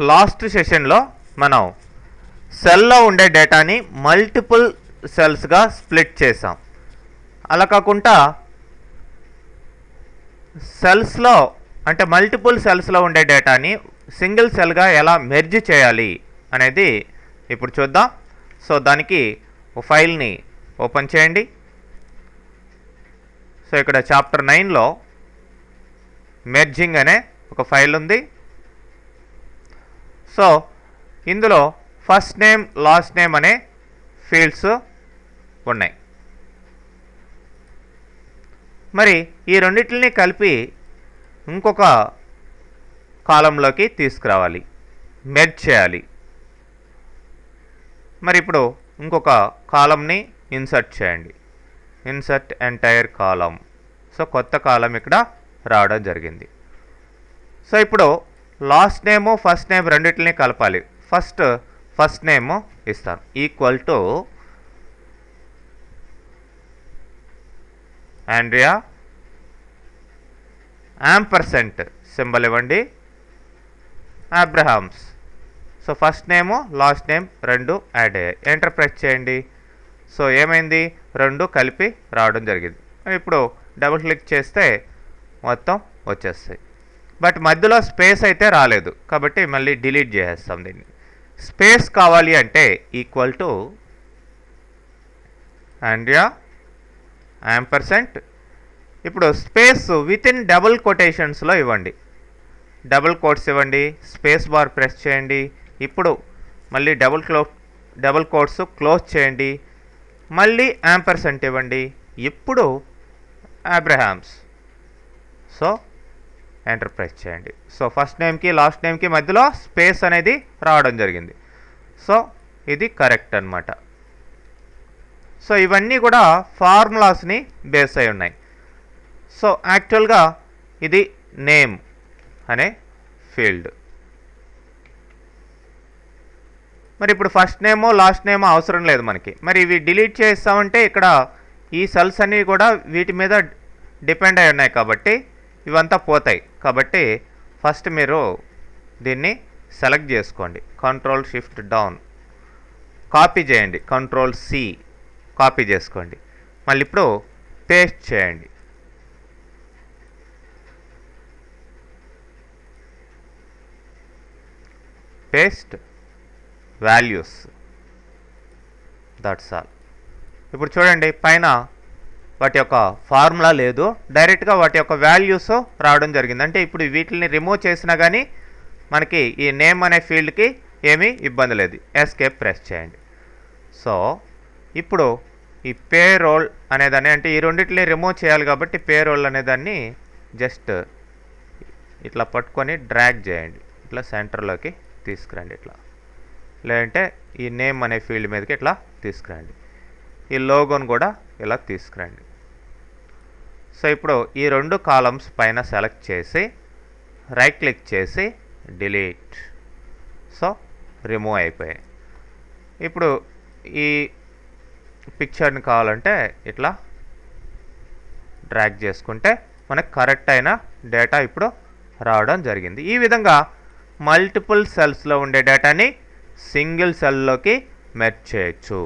Last సెషన్లో మనం సెల్లో ఉండే డేటాని మల్టిపుల్ సెల్స్గా స్ప్లిట్ చేసాం. అలా కాకుండా సెల్స్లో అంటే మల్టిపుల్ సెల్స్లో ఉండే డేటాని సింగిల్ సెల్గా ఎలా మెర్జ్ చేయాలి అనేది ఇప్పుడు చూద్దాం. సో దానికి ఒక ఫైల్ని ఓపెన్ చేయండి. సో ఇక్కడ చాప్టర్ 9లో మెర్జింగ్ అనే ఒక ఫైల్ ఉంది. సో ఇందులో ఫస్ట్ నేమ్ లాస్ట్ నేమ్ అనే ఫీల్డ్స్ ఉన్నాయి. మరి ఈ రెండింటిని కలిపి ఇంకొక కాలంలోకి తీసుకురావాలి, మెర్జ్ చేయాలి. మరి ఇప్పుడు ఇంకొక కాలంని ఇన్సర్ట్ చేయండి, ఇన్సర్ట్ ఎంటైర్ కాలం. సో కొత్త కాలం ఇక్కడ రావడం జరిగింది. సో ఇప్పుడు లాస్ట్ నేము ఫస్ట్ నేమ్ రెండింటిని కలపాలి. ఫస్ట్ నేమ్ ఇస్తాను equal to Andrea ampersand symbol ఇవ్వండి Abrahams. So first name last name రెండు యాడ్ అయ్యాయి. ఎంటర్ ప్రెస్ చేయండి. సో ఏమైంది, రెండు కలిపి రావడం జరిగింది. ఇప్పుడు డబుల్ క్లిక్ చేస్తే మొత్తం వచ్చేస్తాయి. బట్ మధ్యలో స్పేస్ అయితే రాలేదు కాబట్టి మళ్ళీ డిలీట్ చేసేస్తాం దీన్ని. స్పేస్ కావాలి అంటే ఈక్వల్ టు ఆండ్రియా యాంపర్సెంట్. ఇప్పుడు స్పేస్ విత్ ఇన్ డబుల్ కొటేషన్స్లో ఇవ్వండి, డబుల్ కోట్స్ ఇవ్వండి, స్పేస్ బార్ ప్రెస్ చేయండి. ఇప్పుడు మళ్ళీ డబుల్ కోట్స్ క్లోజ్ చేయండి, మళ్ళీ యాంపర్సెంట్ ఇవ్వండి. ఇప్పుడు అబ్రహామ్స్. సో ఎంటర్ ప్రెస్ చేయండి. సో ఫస్ట్ నేమ్కి లాస్ట్ నేమ్కి మధ్యలో స్పేస్ అనేది రావడం జరిగింది. సో ఇది కరెక్ట్ అన్నమాట. సో ఇవన్నీ కూడా ఫార్ములాస్ని బేస్ అయి ఉన్నాయి. సో యాక్చువల్గా ఇది నేమ్ అనే ఫీల్డ్. మరి ఇప్పుడు ఫస్ట్ నేమో లాస్ట్ నేమో అవసరం లేదు మనకి. మరి ఇవి డిలీట్ చేస్తామంటే ఇక్కడ ఈ సెల్స్ అన్నీ కూడా వీటి మీద డిపెండ్ అయి ఉన్నాయి కాబట్టి ఇవంతా పోతాయి. కాబట్టి ఫస్ట్ మీరు దీన్ని సెలెక్ట్ చేసుకోండి, కంట్రోల్ షిఫ్ట్ డౌన్, కాపీ చేయండి, కంట్రోల్ సి కాపీ చేసుకోండి. మళ్ళీ ఇప్పుడు పేస్ట్ చేయండి. Paste values, that's all. ఇప్పుడు చూడండి పైన వాటి యొక్క ఫార్ములా లేదు, డైరెక్ట్గా వాటి యొక్క వాల్యూస్ రావడం జరిగింది. అంటే ఇప్పుడు వీటిని రిమూవ్ చేసినా కానీ మనకి ఈ నేమ్ అనే ఫీల్డ్కి ఏమీ ఇబ్బంది లేదు. ఎస్కేప్ ప్రెస్ చేయండి. సో ఇప్పుడు ఈ పే రోల్ అనేదాన్ని, అంటే ఈ రెండింటిని రిమూవ్ చేయాలి కాబట్టి పే రోల్ అనేదాన్ని జస్ట్ ఇట్లా పట్టుకొని డ్రాగ్ చేయండి, ఇట్లా సెంటర్లోకి తీసుకురండి. ఇట్లా లేదంటే ఈ నేమ్ అనే ఫీల్డ్ మీదకి ఇట్లా తీసుకురండి. ఈ లోగోను కూడా ఇలా తీసుకురండి. సో ఇప్పుడు ఈ రెండు కాలమ్స్ పైన సెలెక్ట్ చేసి రైట్ క్లిక్ చేసి డిలీట్. సో రిమూవ్ అయిపోయాయి. ఇప్పుడు ఈ పిక్చర్ని కావాలంటే ఇట్లా డ్రాగ్ చేసుకుంటే మనకు కరెక్ట్ అయిన డేటా ఇప్పుడు రావడం జరిగింది. ఈ విధంగా మల్టిపుల్ సెల్స్లో ఉండే డేటాని సింగిల్ సెల్లోకి మెర్జ్ చేయొచ్చు.